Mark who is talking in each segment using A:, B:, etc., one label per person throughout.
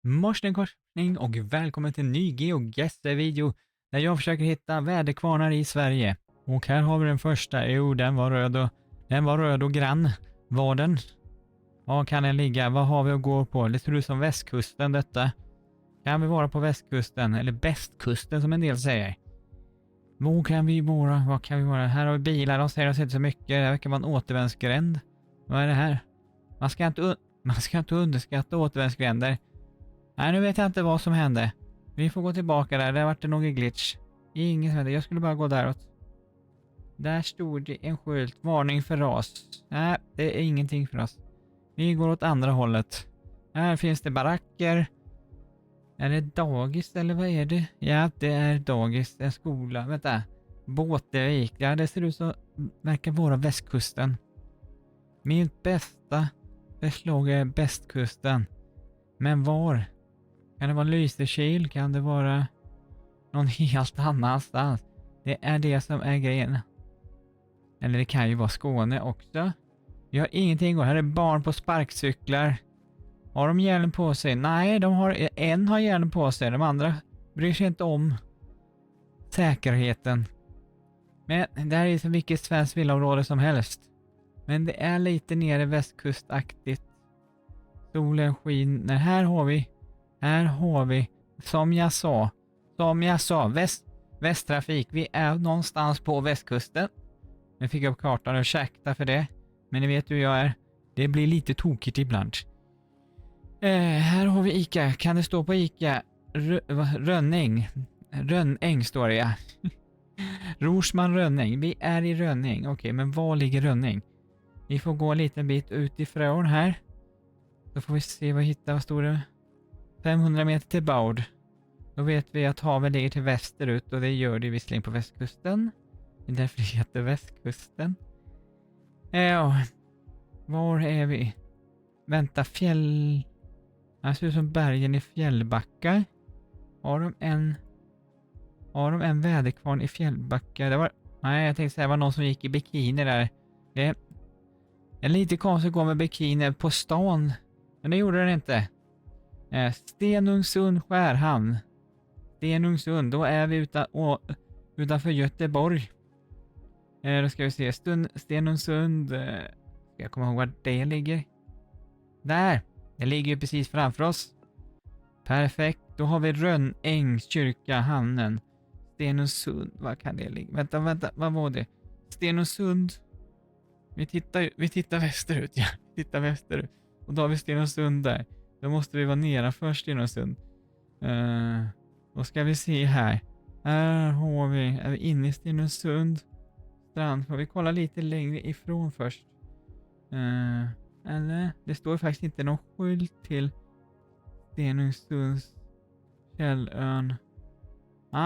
A: Morsning korsning och välkommen till en ny GeoGuessr-video där jag försöker hitta väderkvarnar i Sverige. Och här har vi den första. Jo, den var röd och grann. Var den? Var kan den ligga? Vad har vi att gå på? Det ser ut som västkusten detta. Kan vi vara på västkusten? Eller bästkusten som en del säger. Var kan vi vara? Vad kan vi vara? Här har vi bilar. De säger att det inte så mycket. Det verkar vara en återvändsgränd. Vad är det här? Man ska inte underskatta återvändsgränder. Nej, nu vet jag inte vad som hände. Vi får gå tillbaka där. Det har varit någon glitch. Inget som hände. Jag skulle bara gå däråt. Där stod det en skylt. Varning för ras. Nej, det är ingenting för oss. Vi går åt andra hållet. Här finns det baracker. Är det dagis eller vad är det? Ja, det är dagis. En skola. Vänta. Båtevik. Ja, det ser ut som verkar vara västkusten. Mitt bästa förslag är västkusten. Men var? Kan det vara Lysekil? Kan det vara någon helt annanstans? Det är det som är grejen. Eller det kan ju vara Skåne också. Vi har ingenting. Här är barn på sparkcyklar. Har de hjälm på sig? Nej, en har hjälm på sig. De andra bryr sig inte om säkerheten. Men det här är som vilket svenskt villaområde som helst. Men det är lite nere västkustaktigt. Solen skiner. Här har vi, som jag sa, västtrafik. Vi är någonstans på västkusten. Nu fick jag upp kartan och ursäkta för det. Men ni vet hur jag är. Det blir lite tokigt ibland. Här har vi Ica. Kan det stå på Ica? Rönnäng står det, ja. Rorsman Rönnäng. Vi är i Rönnäng. Okej, men var ligger Rönnäng? Vi får gå en liten bit utifrån här. Då får vi se vad vi hittar. Vad står det? 500 meter till Baud. Då vet vi att havet ligger till västerut och det gör det visserligen på västkusten. Det är därför det heter västkusten. Ja, var är vi? Vänta, fjäll... Det ser ut som bergen i Fjällbacka. Har de en väderkvarn i Fjällbacka? Nej, jag tänkte säga det var någon som gick i bikini där. Det är lite konstigt att gå med bikini på stan. Men det gjorde den inte. Stenungsund Skärhamn. Stenungsund, då är vi utanför Göteborg. Då ska vi se. Stenungsund. Ska jag komma ihåg var det ligger? Där! Det ligger ju precis framför oss. Perfekt. Då har vi Rönnängs kyrka, hamnen. Stenungsund. Var kan det ligga? Vänta. Vad var det? Stenungsund. Vi tittar västerut. Ja, vi tittar västerut. Och då har vi Stenungsund där. Då måste vi vara nedanför Stenungsund. Då ska vi se här. Här har vi. Är vi inne i Stenungsund? Strand. Får vi kolla lite längre ifrån först. Eller? Det står faktiskt inte någon skylt till Stenungsunds Källön.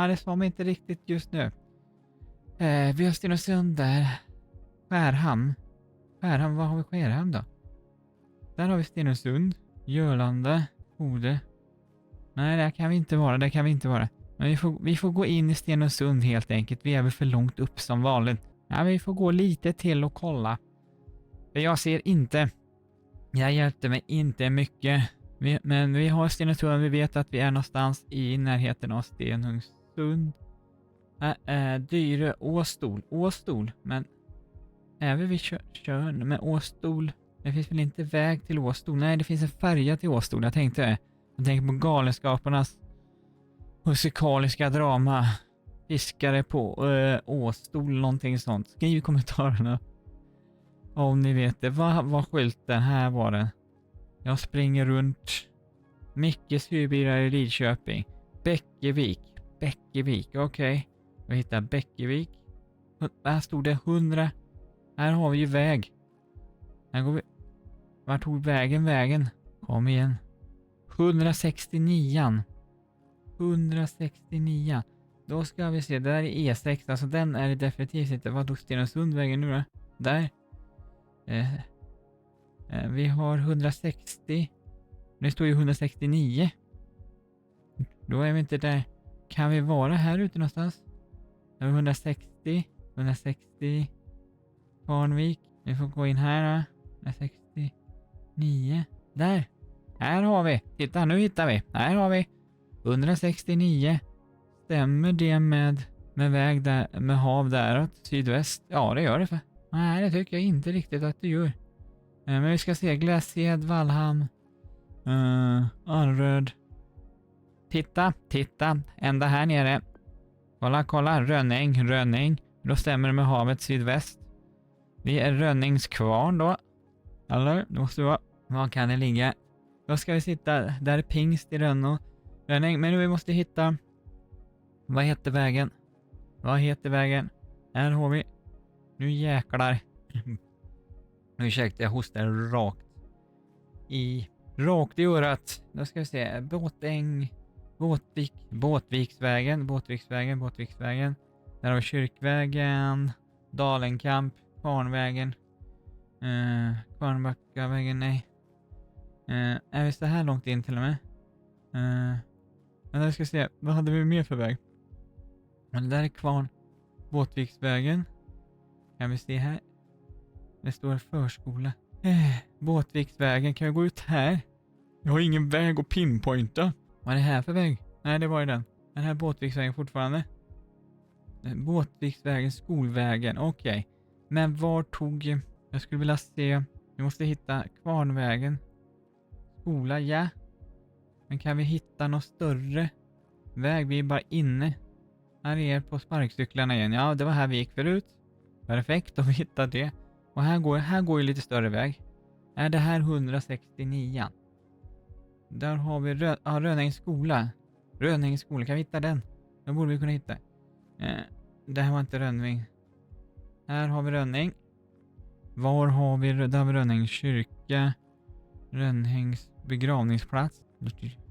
A: Det sa mig inte riktigt just nu. Vi har Stenungsund där. Skärhamn. Vad har vi Skärhamn då? Där har vi Stenungsund. Jölanda. Hode. Nej, där kan vi inte vara. Men vi får gå in i Stenungsund helt enkelt. Vi är väl för långt upp som vanligt. Ja, vi får gå lite till och kolla. För jag ser inte. Jag hjälpte mig inte mycket. Men vi har Stenungsund. Vi vet att vi är någonstans i närheten av Stenungsund. Dyre Åstol. Men är vi vid Tjörn? Men Åstol. Det finns väl inte väg till Åstol? Nej, det finns en färja till Åstol. Jag tänker på Galenskaparnas musikaliska drama. Fiskare på Åstol, någonting sånt. Skriv i kommentarerna om ni vet det. Vad var skylten? Här var den. Jag springer runt. Mickes hyrbilar i Lidköping. Bäckevik, okej. Jag hittar Bäckevik. Här stod det 100. Här har vi ju väg. Här går vi. Vart tog vägen? Kom igen. 169. Då ska vi se. Det där är E6. Alltså den är det definitivt inte. Vad tog Stenungsundvägen nu då? Där. Vi har 160. Det står ju 169. Då är vi inte där. Kan vi vara här ute någonstans? Då har vi 160. Kvarnvik. Vi får gå in här då. 169. Där. Här har vi. Titta, nu hittar vi. Här har vi 169. Stämmer det med väg där, med hav däråt, sydväst? Ja, det gör det. Nej, det tycker jag inte riktigt att det gör. Men vi ska se. Gläsed, Vallhamn, Arröd. Titta. Ända här nere. Kolla. Rönning. Då stämmer det med havet sydväst. Vi är Rönningskvarn då. Eller? Det måste vara. Var kan det ligga? Då ska vi sitta. Där är Pingst i Rönning. Men vi måste hitta. Vad heter vägen? Här har vi. Nu jäklar. Ursäkta, jag hostar rakt i örat. Då ska vi se. Båtviksvägen. Där har vi Kyrkvägen. Dalenkamp. Kvarnvägen. Kvarnbackavägen, nej. Är vi så här långt in till och med? Men jag ska se. Vad hade vi mer för väg? Men det där är Kvarn. Båtviksvägen. Kan vi se här? Det står förskola. Båtviksvägen. Kan vi gå ut här? Jag har ingen väg att pinpointa. Vad är det här för väg? Nej, det var ju den. Den här Båtviksvägen fortfarande. Båtviksvägen, skolvägen. Okej. Men var tog... Jag skulle vilja se... Vi måste hitta Kvarnvägen. Skola, ja. Men kan vi hitta någon större väg? Vi är bara inne. Här är på sparkcyklarna igen. Ja, det var här vi gick förut. Perfekt, då vi hittade det. Och här går ju lite större väg. Är det här 169? Där har vi Rönängs skola. Kan vi hitta den? Då borde vi kunna hitta. Det här var inte Rönning. Här har vi Rönning. Var har vi? Där har vi Rönnängs kyrka. Rönnängs begravningsplats.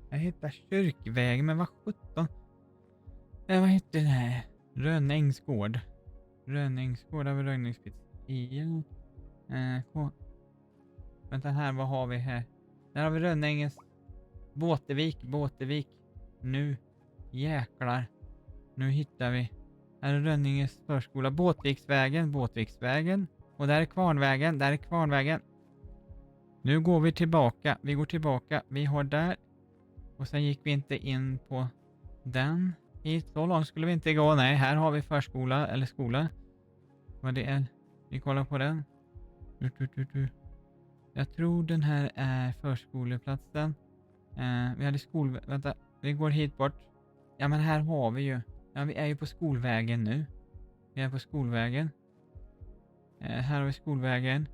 A: Jag hittar kyrkvägen, men vad 17? Vad heter det här? Rönningsgård. Där har vi Rönningspizzeria. Vänta här, vad har vi här? Där har vi Rönnängens Båtevik. Nu jäklar. Nu hittar vi. Här är Rönninges förskola. Båtviksvägen. Och där är Kvarnvägen. Nu går vi tillbaka. Vi har där. Och sen gick vi inte in på den. Så långt skulle vi inte gå. Nej, här har vi förskola eller skola. Vad det är. Vi kollar på den. Jag tror den här är förskoleplatsen. Vi hade Vänta, vi går hit bort. Ja, men här har vi ju. Ja, vi är ju på skolvägen nu. Här har vi skolvägen.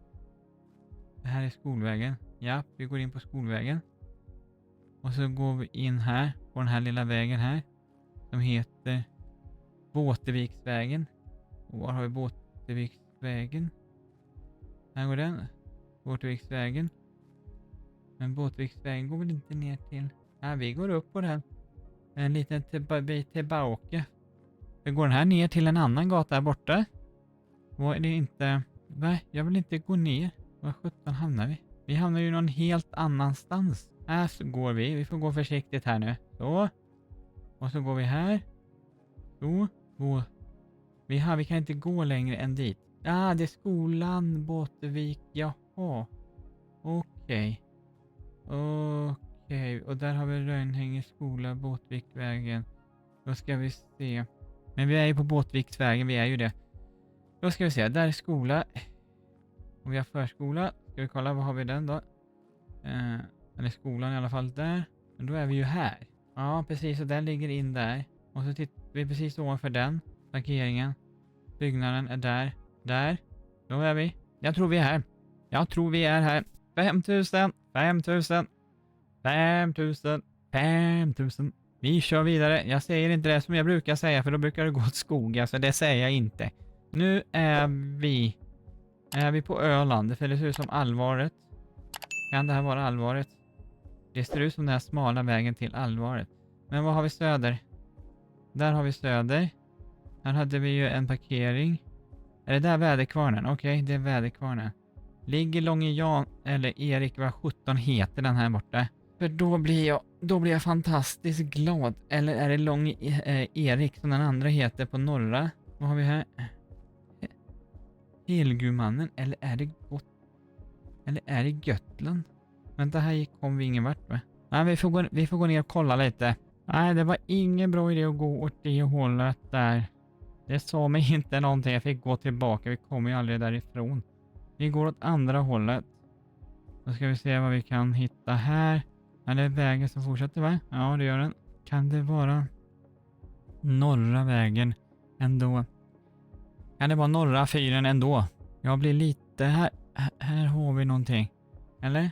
A: Det här är skolvägen. Ja, vi går in på skolvägen. Och så går vi in här på den här lilla vägen här. Som heter Båteviksvägen. Och var har vi Båteviksvägen? Här går den. Båteviksvägen. Men Båteviksvägen går väl inte ner till... Ja, vi går upp på den. En liten bit tillbaka. Så går den här ner till en annan gata här borta. Var är det inte... Nej, jag vill inte gå ner. Var 17 hamnar vi? Vi hamnar ju någon helt annanstans. Här så går vi. Vi får gå försiktigt här nu. Så. Och så går vi här. Så. Vi kan inte gå längre än dit. Ja, det är skolan, Båtevik. Jaha. Okej. Och där har vi Rönhänges skola, Båtvikvägen. Då ska vi se. Men vi är ju på Båtviksvägen, vi är ju det. Då ska vi se, där är skola. Och vi har förskola. Ska vi kolla, vad har vi den då? Eller skolan i alla fall där. Men då är vi ju här. Ja, precis. Och den ligger in där. Och så tittar vi precis ovanför den. Parkeringen. Byggnaden är där. Där. Då är vi. Jag tror vi är här. 5000. Vi kör vidare. Jag säger inte det som jag brukar säga, för då brukar det gå åt skog. Alltså det säger jag inte. Nu är vi på Öland. För det ser ut som Allvaret. Kan det här vara Allvaret? Det ser ut som den här smala vägen till Allvaret. Men vad har vi söder? Där har vi söder. Här hade vi ju en parkering. Är det där Väderkvarnen? Okej, det är Väderkvarnen. Ligger Långe Jan eller Erik, vad 17 heter den här borta? För då blir jag fantastiskt glad. Eller är det Långe Erik som den andra heter på norra? Vad har vi här? Helgumannen, eller är det Götland? Vänta, här kom vi ingen vart med. Nej, vi får gå ner och kolla lite. Nej, det var ingen bra idé att gå åt det hållet där. Det sa mig inte någonting. Jag fick gå tillbaka. Vi kommer ju aldrig därifrån. Vi går åt andra hållet. Då ska vi se vad vi kan hitta här. Är det vägen som fortsätter, va? Ja, det gör den. Kan det vara norra vägen ändå? Kan det vara norra fyren ändå? Jag blir lite... Här har vi någonting. Eller?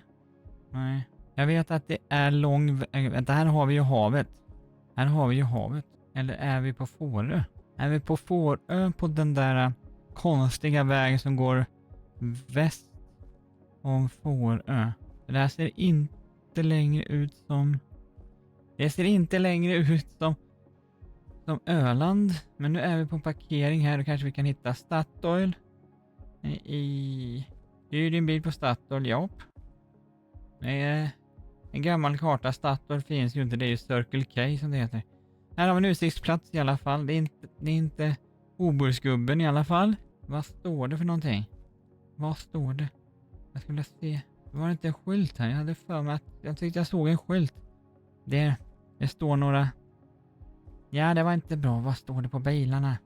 A: Nej. Jag vet att det är lång... Vänta, här har vi ju havet. Här har vi ju havet. Eller är vi på Fårö? Är vi på Fårö på den där konstiga vägen som går väst om Fårö? Det här ser inte längre ut som... Det ser inte längre ut som Öland. Men nu är vi på en parkering här och kanske vi kan hitta Statoil. Hyr din bil på Statoil, ja. En gammal karta. Statoil finns ju inte, det är ju Circle K som det heter. Här har vi en utsiktsplats i alla fall. Det är inte Obursgubben i alla fall. Vad står det för någonting? Vad står det? Jag skulle se. Det var inte en skylt här. Jag hade för mig att jag tyckte jag såg en skylt. Det står några... Ja, det var inte bra. Vad står det på bilarna?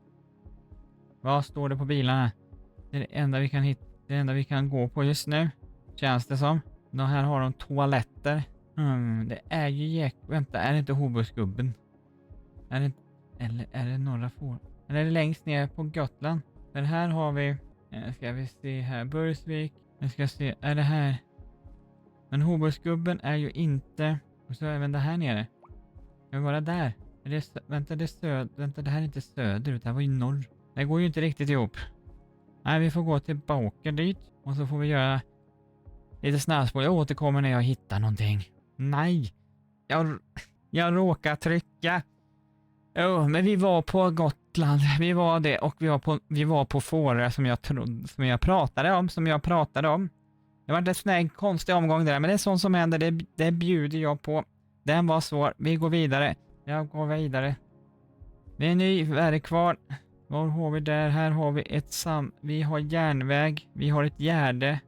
A: Vad står det på bilarna? Det är det enda vi kan hitta. Det enda vi kan gå på just nu. Känns det som. Här har de toaletter. Det är ju vänta, är det inte Hobursgubben? Eller är det norra får? Eller är det längst ner på Gotland? För här har vi... Ska vi se här. Bursvik. Jag ska se. Är det här? Men Hobursgubben är ju inte... Och så även det här nere. Ska vi vara där? Vänta, vänta, det här är inte söder utan det var ju norr. Det går ju inte riktigt ihop. Nej, vi får gå tillbaka dit. Och så får vi göra lite snabbspår. Jag återkommer när jag hittar någonting. Nej! Jag råkar trycka. Men vi var på Gotland. Vi var det och vi var på Fårö som jag pratade om. Det var en snägg konstig omgång där, men det är sånt som händer. Det bjuder jag på. Den var svår. Vi går vidare. Jag går vidare. Det är ny värde kvar. Var har vi där? Här har vi vi har järnväg. Vi har ett gärde.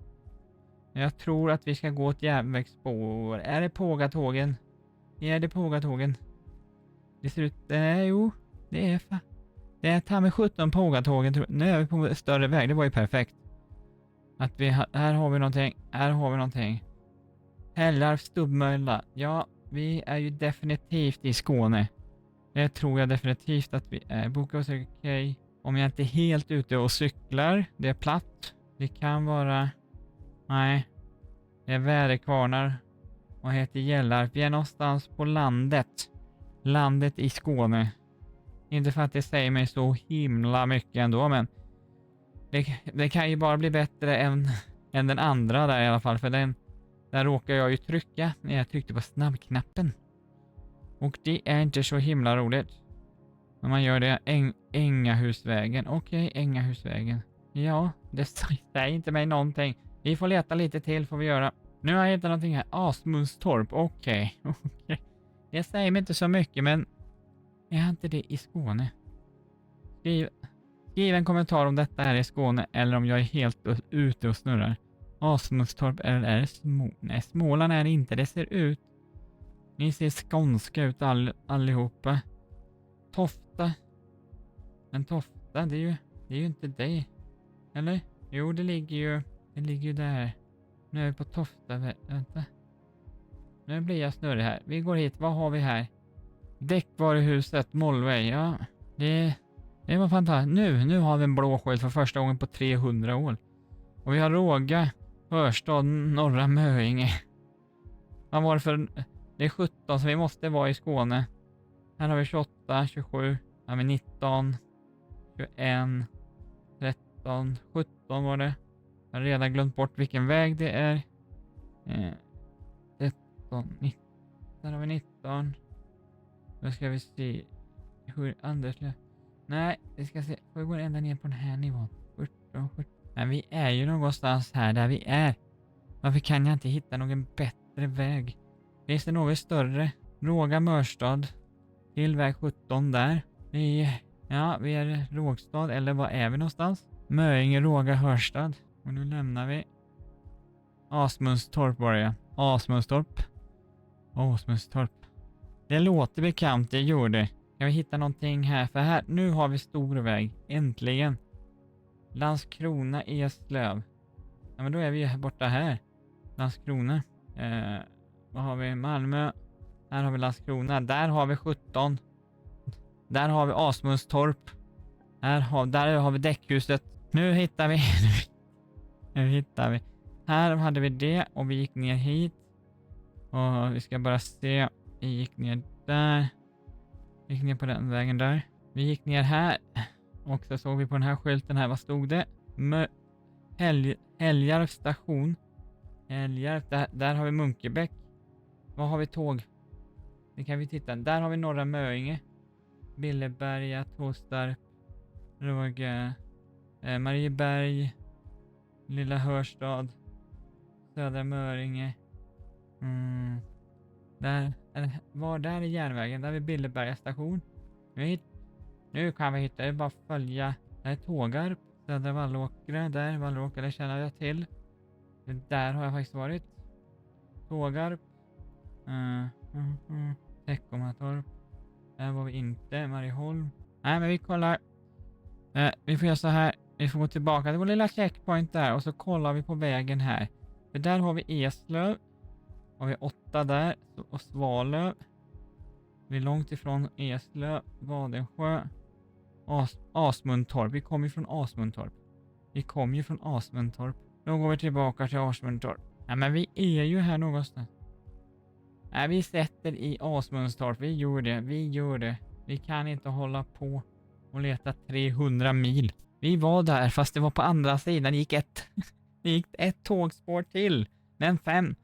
A: Jag tror att vi ska gå ett järnvägsspår. Är det Pågatågen? Är det Pågatågen? Det ser ut... jo, det är det är ta med 17 Pågatågen. Nu är vi på större väg. Det var ju perfekt. Att här har vi någonting. Här har vi någonting. Hällarp Stubbmölla. Ja, vi är ju definitivt i Skåne. Det tror jag definitivt att vi är. Boka och okej. Om jag inte är helt ute och cyklar. Det är platt. Det kan vara... Nej. Det är väderkvarnar. Och heter Gällarp. Vi är någonstans på landet. Landet i Skåne. Inte för att det säger mig så himla mycket ändå, men det kan ju bara bli bättre än den andra där i alla fall. För där råkar jag ju trycka när jag tryckte på snabbknappen. Och det är inte så himla roligt. När man gör det. Ängahusvägen. Okej, Ängahusvägen. Ja, det säger inte mig någonting. Vi får leta lite till får vi göra. Nu har jag hittat någonting här. Asmundstorp. Okej. Det säger mig inte så mycket, men är inte det i Skåne? Skriv en kommentar om detta är i Skåne eller om jag är helt ute och snurrar. Asmundstorp eller är det Nej, Småland är det inte. Det ser ut... Ni ser skånska ut allihopa. Tofta. Men Tofta, det är ju inte det. Eller? Jo, det ligger ju där. Nu är vi på Tofta. Vänta. Nu blir jag snurrig här. Vi går hit. Vad har vi här? Däckvaruhuset, Mollway. Ja, det var fantastiskt. Nu har vi en blå skylt för första gången på 300 år. Och vi har Råga, Hörstad, Norra Möinge. Vad var det för... Det är 17 så vi måste vara i Skåne. Här har vi 28, 27, här har vi 19, 21, 13, 17 var det. Jag har redan glömt bort vilken väg det är. 13, 19. Där har vi 19. Då ska vi se hur Anderslöv... Nej, vi ska se. Får vi gå ända ner på den här nivån? 17. Men vi är ju någonstans här där vi är. Varför kan jag inte hitta någon bättre väg? Finns det något större? Råga Mörstad. Till väg 17 där. Vi är Rågstad. Eller var är vi någonstans? Möinge, Råga, Hörstad. Och nu lämnar vi Asmundstorp var det. Asmundstorp. Asmundstorp. Det låter bekant, det gjorde. Kan vi hitta någonting här? För här, nu har vi stor väg. Äntligen. Landskrona, Eslöv. Ja, men då är vi ju borta här. Landskrona. Vad har vi? Malmö. Här har vi Landskrona. Där har vi 17. Där har vi Asmundstorp. Där har vi däckhuset. Nu hittar vi. Nu hittar vi. Här hade vi det och vi gick ner hit. Och vi ska bara se. Vi gick ner där. Vi gick ner på den vägen där. Vi gick ner här. Och så såg vi på den här skylten här. Vad stod det? Älgarp station. Älgarp. Där har vi Munkebäck. Vad har vi tåg? Det kan vi titta. Där har vi Norra Möinge. Billeberga, Tåstarp. Råge. Marieberg. Lilla Hörstad. Södra Möringe. Där är järnvägen. Där är Billeberga station. Nu kan vi hitta. Det är bara att följa. Där är Tågarp. Södra Vallåkra. Där Vallåkra, det känner jag till. Där har jag faktiskt varit. Tågarp. Teckomatorp. Där var vi inte. Marieholm. Nej, men vi kollar. Vi får göra så här. Vi får gå tillbaka till vår lilla checkpoint där. Och så kollar vi på vägen här. För där har vi Eslöv. Har vi 8 där. Och Svalöv. Vi är långt ifrån Eslöv. Vadensjö. Asmundtorp. Vi kommer ju från Asmundtorp. Då går vi tillbaka till Asmundtorp. Ja, men vi är ju här någonstans. Nej, vi sätter i Asmundstorp. Vi gör det. Vi kan inte hålla på och leta 300 mil. Vi var där fast det var på andra sidan. Det gick ett tågspår till. Men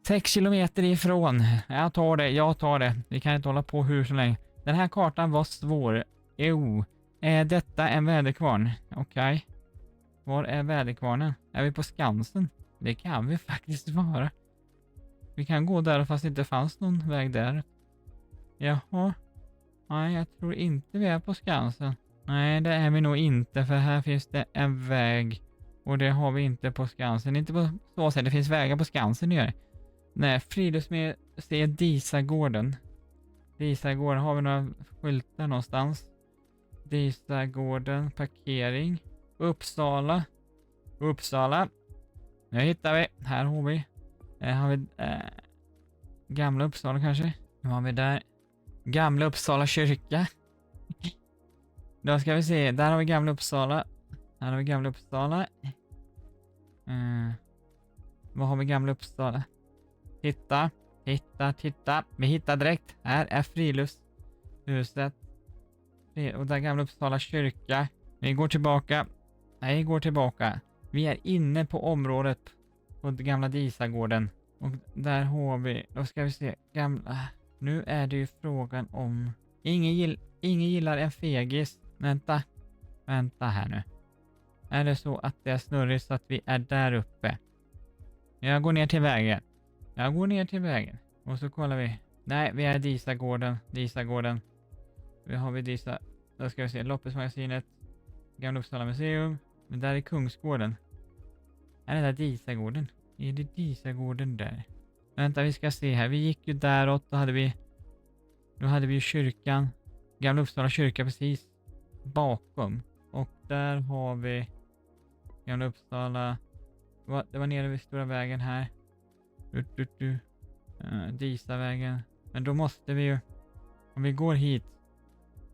A: 6 kilometer ifrån. Jag tar det. Vi kan inte hålla på hur så länge. Den här kartan var svår. Är detta en väderkvarn? Okej. Var är väderkvarnen? Är vi på Skansen? Det kan vi faktiskt vara. Vi kan gå där fast det inte fanns någon väg där. Jaha. Nej, jag tror inte vi är på Skansen. Nej, det är vi nog inte, för här finns det en väg. Och det har vi inte på Skansen. Inte på så sätt, det finns vägar på Skansen nu. Nej, Friluftsmuseet Disagården. Disagården, har vi några skyltar någonstans? Disagården, parkering. Uppsala. Nu hittar vi. Här har vi. Gamla Uppsala kanske. Nu har vi där. Gamla Uppsala kyrka. Då ska vi se. Där har vi Gamla Uppsala. Här har vi Gamla Uppsala. Vad har vi Gamla Uppsala? Titta. Vi hittar direkt. Här är friluftshuset. Och där Gamla Uppsala kyrka. Vi går tillbaka. Vi är inne på området på gamla Disagården. Och där har vi, då ska vi se, gamla. Nu är det ju frågan om. Ingen gillar en fegis. Vänta här nu. Är det så att det är snurrigt så att vi är där uppe? Jag går ner till vägen. Och så kollar vi. Nej, vi är Disagården. Vi har då ska vi se, Loppesmagasinet. Gamla Uppsala museum. Men där är Kungsgården. Är det där Disagården? Är det Disagården där? Vänta, vi ska se här. Vi gick ju däråt. Då hade vi ju kyrkan. Gamla Uppsala kyrka precis bakom. Och där har vi Gamla Uppsala. Det var nere vid stora vägen här. Disavägen. Men då måste vi ju, om vi går hit,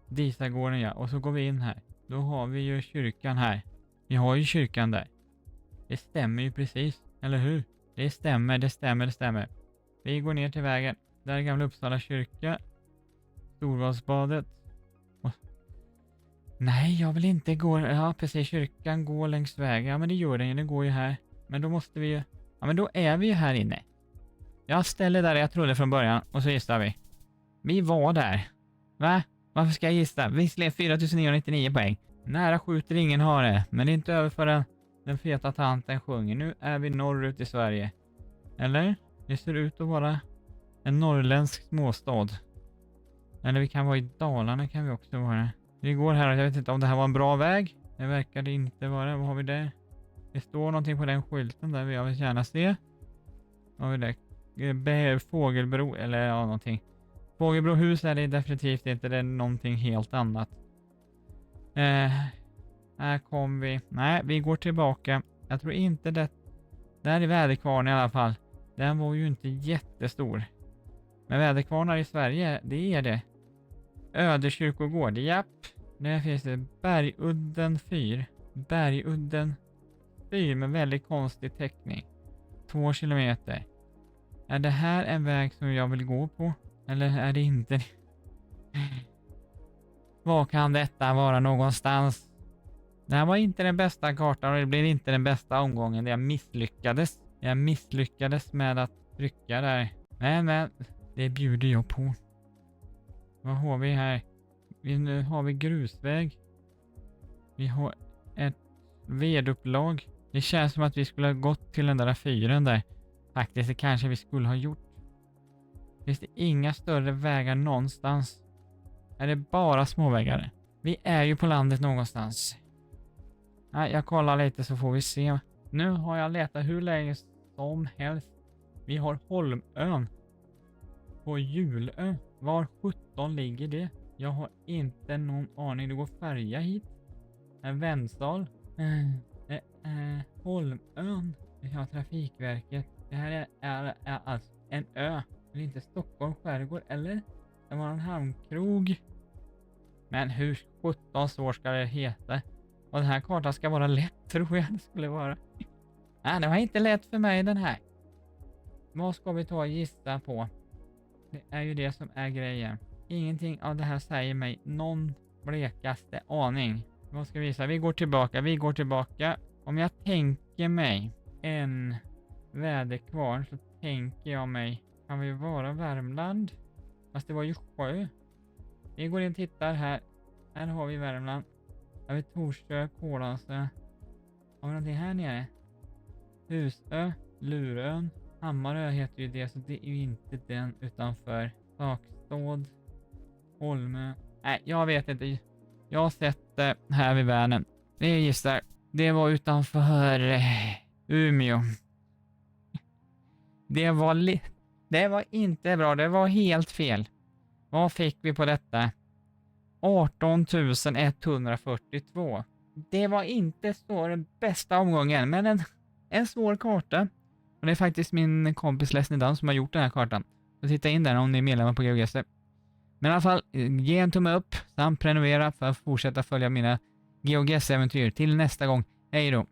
A: Disagården, ja, och så går vi in här. Då har vi ju kyrkan här. Vi har ju kyrkan där. Det stämmer ju precis, eller hur? Det stämmer. Vi går ner till vägen. Där är Gamla Uppsala kyrka. Storvadsbadet. Nej, jag vill inte gå. Ja, precis. Kyrkan går längs vägen. Ja, men det gör den. Den går ju här. Men då måste vi ju. Ja, men då är vi ju här inne. Jag ställer där jag trodde från början. Och så gissar vi. Vi var där. Va? Varför ska jag gissa? Visserligen 4999 poäng. Nära skjuter ingen hare. Men det är inte över förrän den feta tanten sjunger. Nu är vi norrut i Sverige. Eller? Det ser ut att vara en norrländsk småstad. Eller vi kan vara i Dalarna, kan vi också vara. Vi går här, jag vet inte om det här var en bra väg. Det verkar det inte vara. Vad har vi där? Det står någonting på den skylten där, jag vill gärna se. Vad är det? Fågelbro eller ja, någonting. Fågelbrohus är det definitivt inte. Det är någonting helt annat. Här kom vi. Nej, vi går tillbaka. Jag tror inte det. Där är väderkvarn i alla fall. Den var ju inte jättestor. Men väderkvarnar i Sverige, det är det. Ödekyrkogård, japp. Där finns det Bergudden fyr. Bergudden fyr med väldigt konstig täckning. 2 kilometer. Är det här en väg som jag vill gå på? Eller är det inte? Var kan detta vara någonstans? Det här var inte den bästa kartan och det blev inte den bästa omgången. Jag misslyckades. Jag misslyckades med att trycka där. Men det bjuder jag på. Vad har vi här? Nu har vi grusväg. Vi har ett vedupplag. Det känns som att vi skulle ha gått till den där fyren där. Faktiskt, det kanske vi skulle ha gjort. Finns det inga större vägar någonstans? Är det bara småvägar? Vi är ju på landet någonstans. Nej, jag kollar lite så får vi se. Nu har jag letat hur länge som helst. Vi har Holmön. På Julö. Var 17 ligger det? Jag har inte någon aning. Det går färja hit. En Vändsdal. Holmön. Vi har Trafikverket. Det här är alltså en ö. Det är inte Stockholm skärgård eller? Det var en hamnkrog. Men hur 17 år ska det heta? Och den här kartan ska vara lätt tror jag det skulle vara. Nej, det var inte lätt för mig den här. Vad ska vi ta och gissa på? Det är ju det som är grejen. Ingenting av det här säger mig någon blekaste aning. Vad ska vi visa? Vi går tillbaka. Om jag tänker mig en väderkvarn så tänker jag mig, kan vi vara Värmland? Fast det var ju sjö. Vi går in och tittar här. Här har vi Värmland. Här har vi Torsö, Kålansö. Har vi någonting här nere? Husö, Lurön. Hammarö heter ju det, så det är ju inte den utanför. Sakståd, Holmö. Nej, jag vet inte. Jag har sett det här vid Vänern. Det gissar. Det var utanför Umeå. Det var inte bra. Det var helt fel. Vad fick vi på detta? 18 142. Det var inte så den bästa omgången, men en svår karta. Och det är faktiskt min kompis Leslie Dan som har gjort den här kartan. Så titta in där om ni är medlemmar på GeoGuessr. Men i alla fall, ge en tumme upp samt prenumerera för att fortsätta följa mina GeoGuessr-äventyr. Till nästa gång. Hej då!